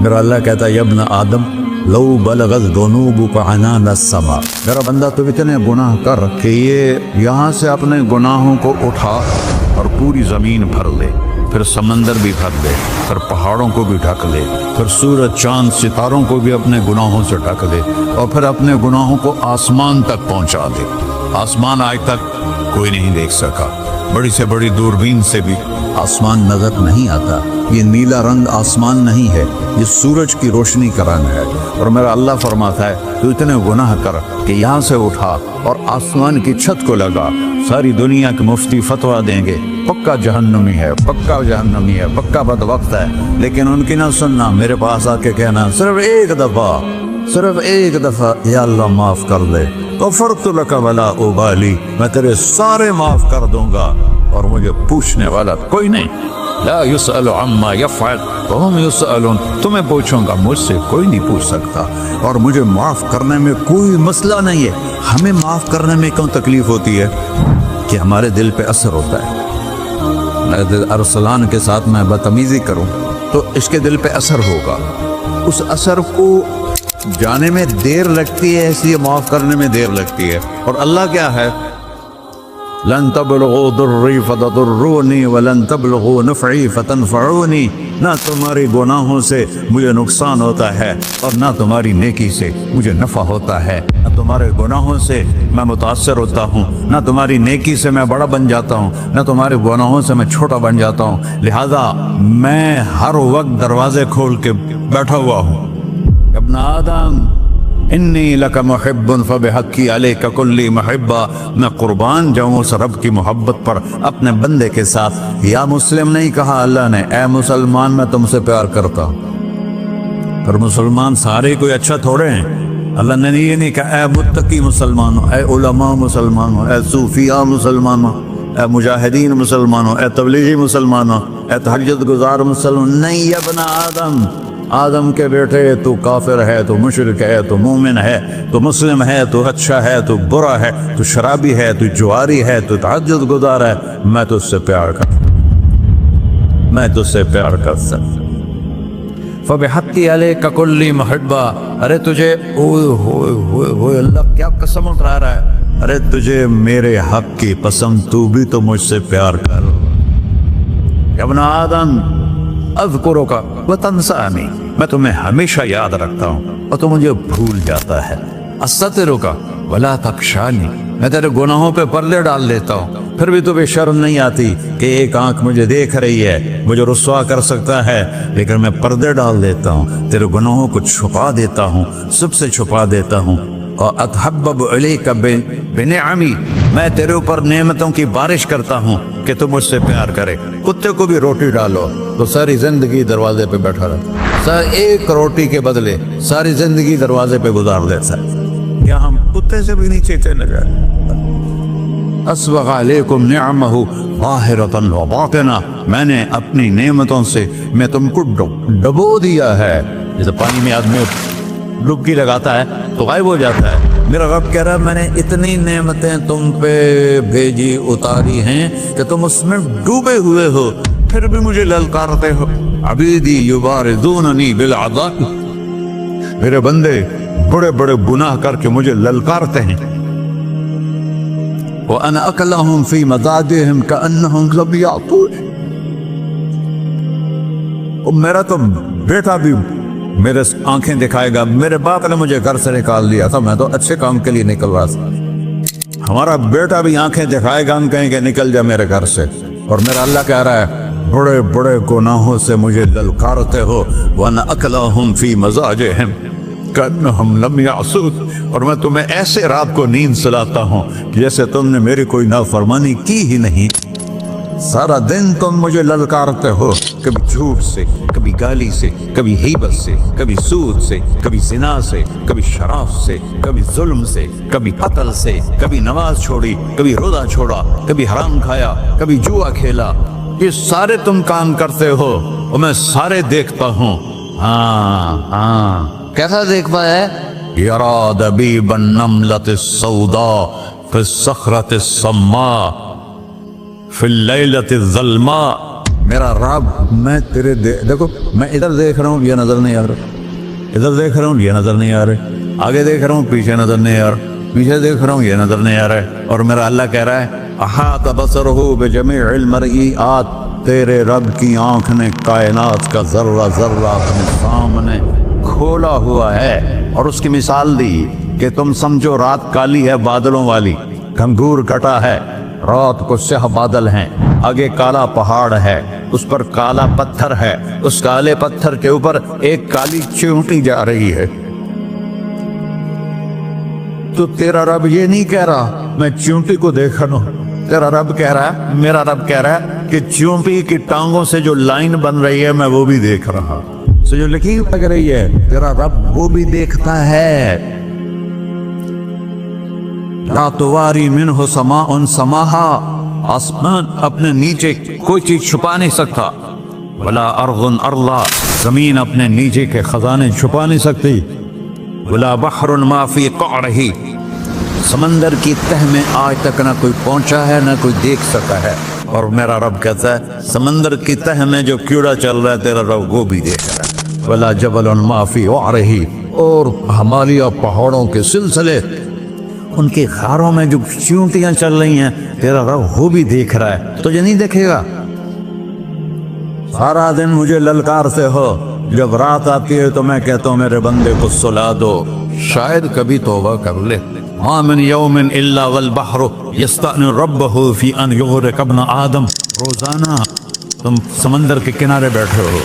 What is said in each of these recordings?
میرا اللہ کہتا ہے ابن آدم لو بلغت ذنوبک عنان السما، میرا بندہ تو اتنے گناہ کر کہ یہ یہاں سے اپنے گناہوں کو اٹھا اور پوری زمین بھر لے، پھر سمندر بھی بھر لے، پھر پہاڑوں کو بھی ڈھک لے، پھر سورج چاند ستاروں کو بھی اپنے گناہوں سے ڈھک لے، اور پھر اپنے گناہوں کو آسمان تک پہنچا دے۔ آسمان آج تک کوئی نہیں دیکھ سکا، بڑی سے بڑی دوربین سے بھی آسمان نظر نہیں آتا۔ یہ نیلا رنگ آسمان نہیں ہے، یہ سورج کی روشنی کا رنگ ہے۔ اور میرا اللہ فرماتا ہے تو اتنے گناہ کر کہ یہاں سے اٹھا اور آسمان کی چھت کو لگا، ساری دنیا کے مفتی فتویٰ دیں گے پکا جہنمی ہے، پکا جہنمی ہے، پکا بدبخت ہے، لیکن ان کی نہ سننا، میرے پاس آ کے کہنا صرف ایک دفعہ یا اللہ معاف کر دے، غفرت لک ولا ابالی، میں تیرے سارے معاف کر دوں گا اور مجھے پوچھنے والا کوئی نہیں۔ لا يسأل عما يفعل وهم يسألون، تمہیں پوچھوں گا، مجھ سے کوئی نہیں پوچھ سکتا، اور مجھے معاف کرنے میں کوئی مسئلہ نہیں ہے۔ ہمیں معاف کرنے میں کیوں تکلیف ہوتی ہے؟ کہ ہمارے دل پہ اثر ہوتا ہے۔ ارسلان کے ساتھ میں بدتمیزی کروں تو اس کے دل پہ اثر ہوگا، اس اثر کو جانے میں دیر لگتی ہے، اس لیے معاف کرنے میں دیر لگتی ہے۔ اور اللہ کیا ہے؟ لن تبلغوا ضری فتضرونی ولن تبلغوا نفعی فتنفعونی، نہ تمہاری گناہوں سے مجھے نقصان ہوتا ہے اور نہ تمہاری نیکی سے مجھے نفع ہوتا ہے۔ نہ تمہارے گناہوں سے میں متاثر ہوتا ہوں، نہ تمہاری نیکی سے میں بڑا بن جاتا ہوں، نہ تمہارے گناہوں سے میں چھوٹا بن جاتا ہوں، لہذا میں ہر وقت دروازے کھول کے بیٹھا ہوا ہوں۔ ابن آدم انی لک محب فبحقی علیک کلی محبہ، میں قربان جاؤں اس رب کی محبت پر اپنے بندے کے ساتھ۔ یا مسلم نہیں کہا اللہ نے، اے مسلمان میں تم سے پیار کرتا ہوں۔ پر مسلمان سارے کوئی اچھا تھوڑے ہیں، اللہ نے یہ نہیں کہا اے متقی مسلمانوں، اے علماء مسلمانوں، اے صوفیاء مسلمانوں، اے مجاہدین مسلمانوں، اے تبلیغی مسلمانوں، اے تہجد گزار مسلمان، نہیں یا ابن آدم، آدم کے بیٹے، تو کافر ہے، تو مشرک ہے، تو مومن ہے، تو مسلم ہے، تو اچھا ہے، تو برا ہے، تو شرابی ہے، تو جواری ہے، تو تہجد گزار ہے، میں تو اس سے پیار کرتا فبحقی علیک کلی محبہ، ارے تجھے اللہ کیا قسم اٹھا رہا ہے، ارے تجھے میرے حق کی پسند، تو بھی تو مجھ سے پیار کر۔ ابن آدم اذکرک وتنسانی، میں تمہیں ہمیشہ یاد رکھتا ہوں اور تو مجھے بھول جاتا ہے۔ استترک ولا تخشانی، میں تیرے گناہوں پہ پردے ڈال دیتا ہوں، پھر بھی تمہیں شرم نہیں آتی کہ ایک آنکھ مجھے دیکھ رہی ہے، مجھے رسوا کر سکتا ہے، لیکن میں پردے ڈال دیتا ہوں، تیرے گناہوں کو چھپا دیتا ہوں، سب سے چھپا دیتا ہوں۔ اور اتحبب الیک بنعمی، میں تیرے اوپر نعمتوں کی بارش کرتا ہوں کہ تم مجھ سے پیار کرے۔ کتے کو بھی روٹی ڈالو تو ساری زندگی دروازے پہ بیٹھا رہتا، ایک روٹی کے بدلے ساری زندگی دروازے پہ گزار دیتا ہے۔ کیا ہم کتے سے بھی نیچے چلے گئے؟ اسبغ علیکم نعمہ ظاہرۃ و باطنہ، میں نے اپنی نعمتوں سے میں تم کو ڈبو دیا ہے، جیسے پانی میں آدمی ڈبکی لگاتا ہے تو غائب ہو جاتا ہے۔ میرا رب کہہ رہا ہے میں نے اتنی نعمتیں تم پہ بھیجی، اتاری ہیں کہ تم اس میں ڈوبے ہوئے ہو، پھر بھی مجھے للکارتے ہو۔ عبیدی یبارزوننی بالعذاب، میرے بندے بڑے بڑے گناہ کر کے مجھے للکارتے ہیں۔ وَأَنَا أَكْلَهُمْ فِي مَضَاجِعِهِمْ كَأَنَّهُمْ لَمْ يَعْقِلُونَ، اور میرا تو بیٹا بھی میرے آنکھیں دکھائے گا، میرے باپ نے مجھے گھر سے نکال دیا تھا، میں تو اچھے کام کے لیے نکل رہا تھا، ہمارا بیٹا بھی آنکھیں دکھائے گا، ہم کہیں گے نکل جا میرے گھر سے۔ اور میرا اللہ کہہ رہا ہے بڑے بڑے گناہوں سے مجھے للکارتے ہو۔ وَأَنَا أَكْلَهُمْ فِي مَضَاجِعِهِمْ كَأَنَّهُمْ لَمْ يَعْصُونِ، اور میں تمہیں ایسے رات کو نیند سلاتا ہوں جیسے تم نے میری کوئی نافرمانی کی ہی نہیں۔ سارا دن تم مجھے للکارتے ہو، کبھی جھوٹ سے، کبھی گالی سے، کبھی غیبت سے، کبھی سود سے، کبھی زنا سے، کبھی شراب سے، کبھی ظلم سے، کبھی قتل سے، کبھی نماز چھوڑی، کبھی روزہ چھوڑا، کبھی حرام کھایا، کبھی جوا کھیلا، یہ سارے تم کام کرتے ہو اور میں سارے دیکھتا ہوں۔ ہاں کیسا دیکھ پایا ہے؟ یرا دبیب النملۃ السوداء فی الصخرۃ الصماء فی اللیلۃ الظلماء میرا رب میں تیرے دیکھو میں ادھر دیکھ رہا ہوں یہ نظر نہیں آ رہا، ادھر دیکھ رہا ہوں یہ نظر نہیں آ رہے، آگے دیکھ رہا ہوں پیچھے نظر نہیں آ رہا، پیچھے دیکھ رہا ہوں یہ نظر نہیں آ رہا ہے، اور میرا اللہ کہہ رہا ہے احاط بصرہ بجمیع المرئیات، تیرے رب کی آنکھ نے کائنات کا ذرہ ذرہ اپنے سامنے کھولا ہوا ہے، اور اس کی مثال دی کہ تم سمجھو رات کالی ہے بادلوں والی، گھنگور کٹا ہے، رات کو سیاہ بادل ہیں، آگے کالا پہاڑ ہے، اس پر کالا پتھر ہے، اس کالے پتھر کے اوپر ایک کالی چیونٹی جا رہی ہے، تو تیرا رب یہ نہیں کہہ رہا میں چیونٹی کو دیکھ رہا ہوں، تیرا رب کہہ رہا ہے، میرا رب کہہ رہا ہے کہ چیونٹی کی ٹانگوں سے جو لائن بن رہی ہے میں وہ بھی دیکھ رہا، سے جو لکیر لگ رہی ہے تیرا رب وہ بھی دیکھتا ہے۔ لا تواری منہ سماء سماہا، آسمان اپنے نیچے کوئی چیز چھپا نہیں سکتا، ولا ارض ارضا، زمین اپنے نیچے کے خزانے چھپا نہیں سکتی، ولا بحر ما فی قعرہ، سمندر کی تہ میں آج تک نہ کوئی پہنچا ہے نہ کوئی دیکھ سکا ہے، اور میرا رب کہتا ہے سمندر کی تہ میں جو کیڑا چل رہا ہے تیرا رب وہ بھی دیکھ رہا ہے، ولا جبل ما فی وعرہ، اور ہمالیہ پہاڑوں کے سلسلے ان کے غاروں میں جو چیونٹیاں چل رہی ہیں تیرا رب وہ بھی دیکھ رہا ہے، تجھے نہیں دیکھے گا؟ سارا دن مجھے للکارتے ہو، جب رات آتی ہے تو میں کہتا ہوں میرے بندے کو سلا دو، شاید کبھی توبہ کر لے۔ ما من یوم الا والبحر یستأن ربہ فی ان یغرق ابن آدم، روزانہ تم سمندر کے کنارے بیٹھے ہو،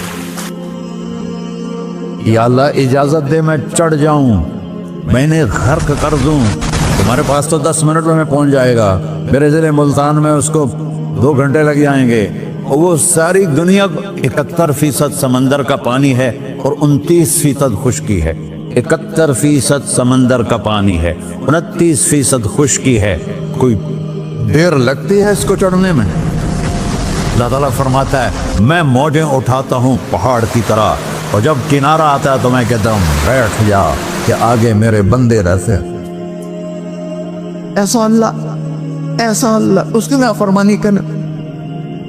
یا اللہ اجازت دے میں چڑھ جاؤں، میں نے غرق کر دوں، تمہارے پاس تو 10 منٹ میں پہنچ جائے گا، میرے ضلع ملتان میں اس کو 2 گھنٹے لگ جائیں گے، وہ ساری دنیا 71% سمندر کا پانی ہے اور 29% خشکی ہے، 71% سمندر کا پانی ہے، 29% خشکی ہے، کوئی دیر لگتی ہے اس کو چڑھنے میں؟ اللہ تعالیٰ فرماتا ہے میں موجیں اٹھاتا ہوں پہاڑ کی طرح، اور جب کنارہ آتا ہے تو میں کہتا ہوں بیٹھ جا کہ آگے میرے بندے رہتے ہیں۔ ایسا اللہ اس کی نافرمانی کرنا،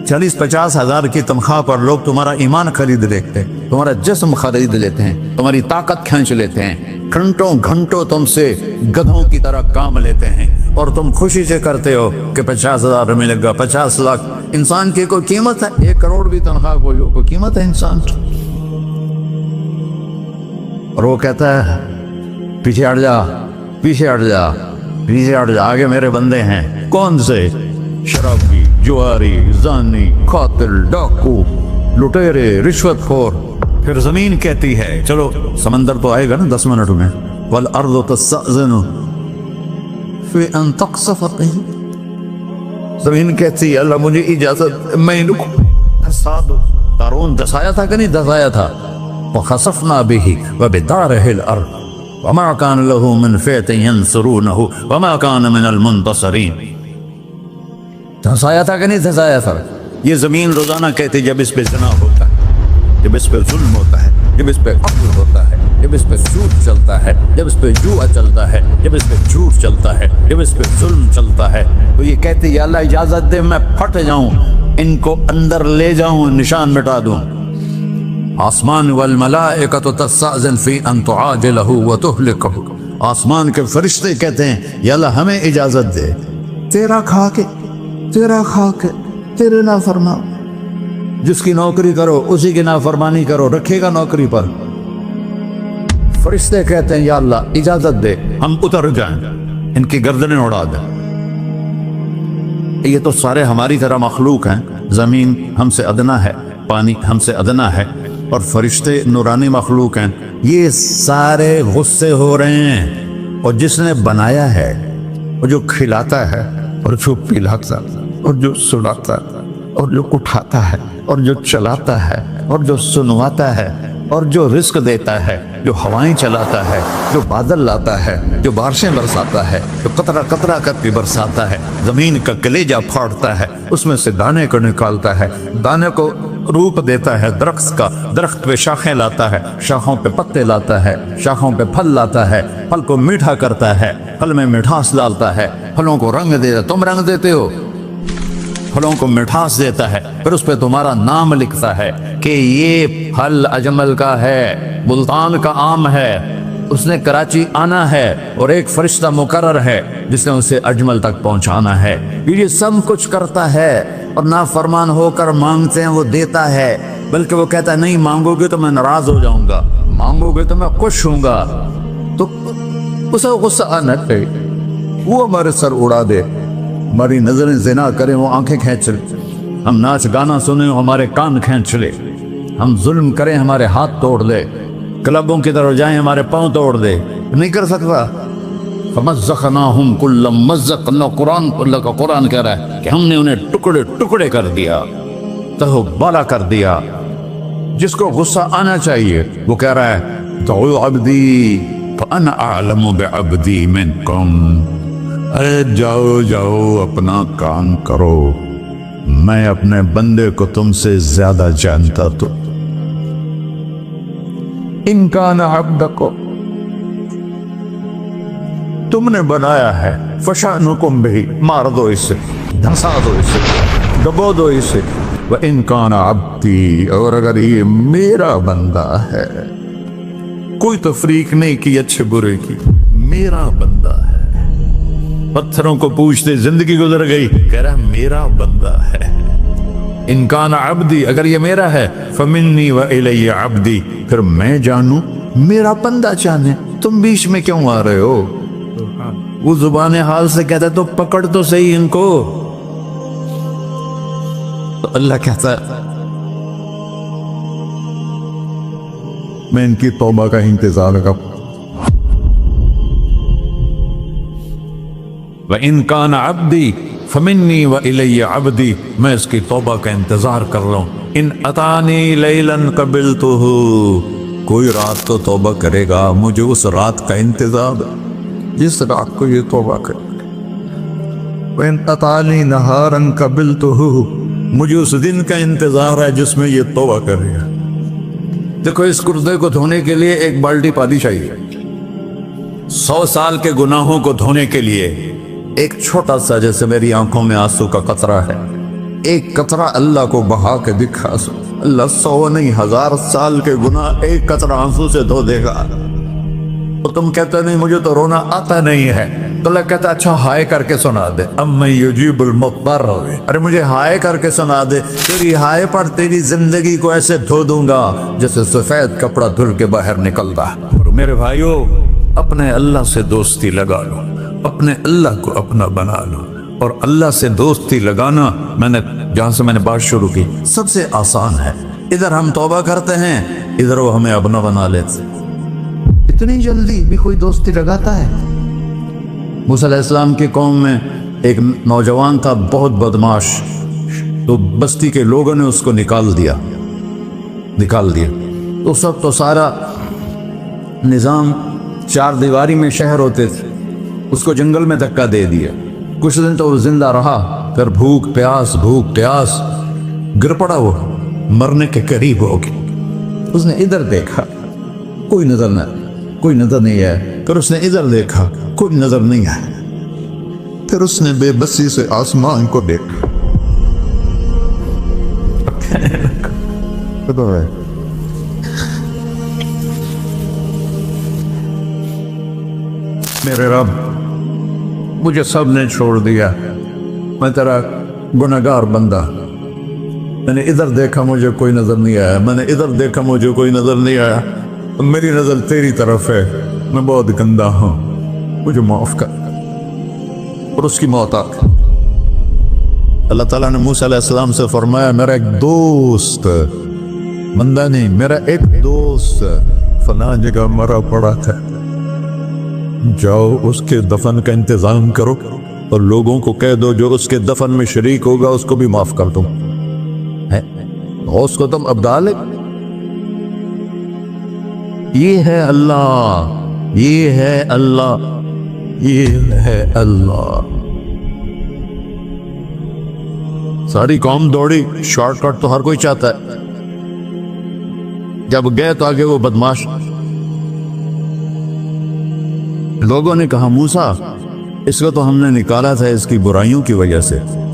40-50 ہزار کی تنخواہ پر لوگ تمہارا ایمان خرید لیتے ہیں، تمہارا جسم خرید لیتے ہیں، تمہاری طاقت کھینچ لیتے ہیں، گھنٹوں گھنٹوں تم سے گدھوں کی طرح کام لیتے ہیں، اور تم خوشی سے کرتے ہو کہ 50,000 ملے گا، 50 لاکھ، انسان کی کوئی قیمت ہے؟ 1 کروڑ بھی تنخواہ کوئی قیمت ہے انسان کی؟ اور وہ کہتا ہے پیچھے ہٹ جا، پیچھے ہٹ جا، پیچھے ہٹ جا، آگے میرے بندے ہیں۔ کون سے؟ شرابی، جواری، زانی، قاتل، ڈاکو، لٹیرے، رشوت خور۔ پھر زمین کہتی ہے چلو سمندر تو آئے گا نا 10 منٹ میں، والارض تستأذن فی ان تقصف بہی، زمین کہتی ہے اللہ مجھے اجازت، میں ان کو دھسا دو۔ قارون دھسایا تھا کہ نہیں دھسایا تھا؟ وخسفنا به وبداره الارض وما كان له من فئة ينصرونه وما كان من المنتصرين۔ دھسایا تھا کہ نہیں دھسایا تھا؟ یہ زمین روزانہ کہتی جب اس پہ زنا ہوتا ہے، جب اس پہ ظلم ہوتا ہے، جب اس پہ قتل ہوتا ہے، جب اس پہ سود چلتا ہے، جب اس پہ جوا چلتا ہے، جب اس پہ جھوٹ چلتا ہے، جب اس پہ ظلم چلتا ہے، تو یہ کہتی یا اللہ اجازت دے میں پھٹ جاؤں، ان کو اندر لے جاؤں، نشان مٹا دوں۔ آسمان والملائکۃ تستأذن فی ان تعاجلہ وتہلکہ، آسمان کے فرشتے کہتے ہیں یا اللہ ہمیں اجازت دے، تیرا کھا کے تیرے نافرمان، جس کی نوکری کرو اسی کی نافرمانی کرو، رکھے گا نوکری پر۔ فرشتے کہتے ہیں یا اللہ اجازت دے ہم اتر جائیں، ان کی گردنیں اڑا دیں۔ یہ تو سارے ہماری طرح مخلوق ہیں، زمین ہم سے ادنا ہے، پانی ہم سے ادنا ہے، اور فرشتے نورانی مخلوق ہیں، یہ سارے غصے ہو رہے ہیں، اور جس نے بنایا ہے، اور جو کھلاتا ہے، اور جو پلاتا ہے، اور جو سلاتا ہے، اور جو اٹھاتا ہے، اور جو چلاتا ہے، اور جو سنواتا ہے، اور جو رزق دیتا ہے، جو ہوائیں چلاتا ہے، جو بادل لاتا ہے، جو بارشیں برساتا ہے، جو قطرہ قطرہ کر کے برساتا ہے، زمین کا کلیجہ پھاڑتا ہے، اس میں سے دانے کو نکالتا ہے، دانے کو روپ دیتا ہے درخت کا، درخت پہ شاخیں لاتا ہے، شاخوں پہ پتے لاتا ہے، شاخوں پہ پھل لاتا ہے، پھل کو میٹھا کرتا ہے، پھل میں مٹھاس ڈالتا ہے، پھلوں کو رنگ دیتا ہے۔ تم رنگ دیتے ہو، پھلوں کو مٹھاس دیتا ہے، پھر اس پہ تمہارا نام لکھتا ہے کہ یہ پھل اجمل کا ہے، ملتان کا آم ہے، اس نے کراچی آنا ہے اور ایک فرشتہ مقرر ہے جس نے اسے اجمل تک پہنچانا ہے۔ یہ سب کچھ کرتا ہے اور نافرمان ہو کر مانگتے ہیں وہ دیتا ہے، بلکہ وہ کہتا ہے نہیں مانگو گے تو میں ناراض ہو جاؤں گا، مانگو گے تو میں خوش ہوں گا۔ تو اسے غصہ آنا چاہیے، وہ ہمارے سر اڑا دے، ہماری نظریں زنا کریں وہ آنکھیں کھینچ لے، ہم ناچ گانا سنیں ہمارے کان کھینچ لے، ہم ظلم کریں ہمارے ہاتھ توڑ دے، کلبوں کی طرف جائیں ہمارے پاؤں توڑ دے، نہیں کر سکتا۔ فَمَزَّقْنَاهُمْ كُلَّ مُمَزَّقٍ، اللہ کا قرآن کہہ رہا ہے کہ ہم نے انہیں ٹکڑے ٹکڑے کر دیا، تہو بالا کر دیا۔ جس کو غصہ آنا چاہیے وہ کہہ رہا ہے دعوا عبدی فانا اعلم بعبدی منکم، ارے جاؤ جاؤ اپنا کام کرو، میں اپنے بندے کو تم سے زیادہ جانتا۔ تو ان کان عبدکم، تم نے بنایا ہے، فشانکم بہی، مار دو اسے، دھسا دو اسے، دبو دو اسے۔ وَإِن كَانَ عَبْدِي، اور اگر یہ میرا بندہ ہے، کوئی تفریق نہیں کی اچھے برے کی، میرا بندہ ہے۔ پتھروں کو پوچھتے زندگی گزر گئی، کہہ رہا میرا بندہ ہے۔ ان کان عبدی، اگر یہ میرا ہے، فمنی والی عبدی، پھر میں جانوں میرا بندہ جانے، تم بیچ میں کیوں آ رہے ہو؟ وہ زبان حال سے کہتا ہے تو پکڑ تو صحیح ان کو۔ تو اللہ کہتا ہے میں ان کی توبہ کا انتظار کروں۔ وَإِن كَانَ عَبْدِي فَمِنِّي وَإِلَيَّ عَبْدِي، میں اس کی توبہ کا انتظار کر رہا ہوں۔ ان اتانی لیلاً قبلتہ، کوئی رات تو توبہ کرے گا، مجھے اس رات کا انتظار ہے جس رات کو یہ توبہ کرے گا۔ وَإِن اتانی نہاراً قبلتہ، مجھے اس دن کا انتظار ہے جس میں یہ توبہ کرے گا۔ دیکھو اس کردے کو دھونے کے لیے ایک بالٹی پانی چاہیے، 100 سال کے گناہوں کو دھونے کے لیے ایک چھوٹا سا، جیسے میری آنکھوں میں آنسو کا قطرہ ہے، ایک قطرہ اللہ کو بہا کے دکھا سو، اللہ 100 نہیں 1000 سال کے گناہ ایک قطرہ آنسو سے دھو دے گا۔ تو تم کہتے نہیں مجھے تو رونا آتا نہیں ہے، تو اللہ کہتا اچھا ہائے کر کے سنا دے، اَمَّن یُجِیبُ الْمُضْطَرَّ، ارے مجھے ہائے کر کے سنا دے، تیری ہائے پر تیری زندگی کو ایسے دھو دوں گا جیسے سفید کپڑا دھل کے باہر نکلتا۔ میرے بھائیو، اپنے اللہ سے دوستی لگا لو، اپنے اللہ کو اپنا بنا لو۔ اور اللہ سے دوستی لگانا، میں نے جہاں سے میں نے بات شروع کی، سب سے آسان ہے۔ ادھر ہم توبہ کرتے ہیں، ادھر وہ ہمیں اپنا بنا لیتے۔ اتنی جلدی بھی کوئی دوستی لگاتا ہے؟ موسیٰ علیہ السلام کی قوم میں ایک نوجوان تھا بہت بدماش، تو بستی کے لوگوں نے اس کو نکال دیا۔ تو اس وقت تو سارا نظام 4 دیواری میں شہر ہوتے تھے، اس کو جنگل میں دھکا دے دیا۔ کچھ دن تو وہ زندہ رہا، پھر بھوک پیاس گر پڑا، وہ مرنے کے قریب ہو گیا۔ اس نے ادھر دیکھا، کوئی نظر نہیں ہے، پھر اس نے ادھر دیکھا، کوئی نظر نہیں ہے، پھر اس نے بے بسی سے آسمان کو دیکھا۔ میرے رب، مجھے سب نے چھوڑ دیا، میں تیرا گنہگار بندہ، میں نے ادھر دیکھا مجھے کوئی نظر نہیں آیا، میں نے ادھر دیکھا مجھے کوئی نظر نہیں آیا، میری نظر تیری طرف ہے، میں بہت گندا ہوں، مجھے معاف کر۔ اور اس کی موت آ گئی۔ اللہ تعالیٰ نے موسیٰ علیہ السلام سے فرمایا میرا ایک دوست، بندہ نہیں، میرا ایک دوست فلاں جگہ مرا پڑا تھا، جاؤ اس کے دفن کا انتظام کرو اور لوگوں کو کہہ دو جو اس کے دفن میں شریک ہوگا اس کو بھی معاف کر دوں۔ غوث ختم ابدال ہے، یہ ہے اللہ، یہ ہے اللہ، یہ ہے اللہ۔ ساری قوم دوڑی، شارٹ کٹ تو ہر کوئی چاہتا ہے۔ جب گئے تو آگے وہ بدماش، لوگوں نے کہا موسیٰ اس کو تو ہم نے نکالا تھا اس کی برائیوں کی وجہ سے،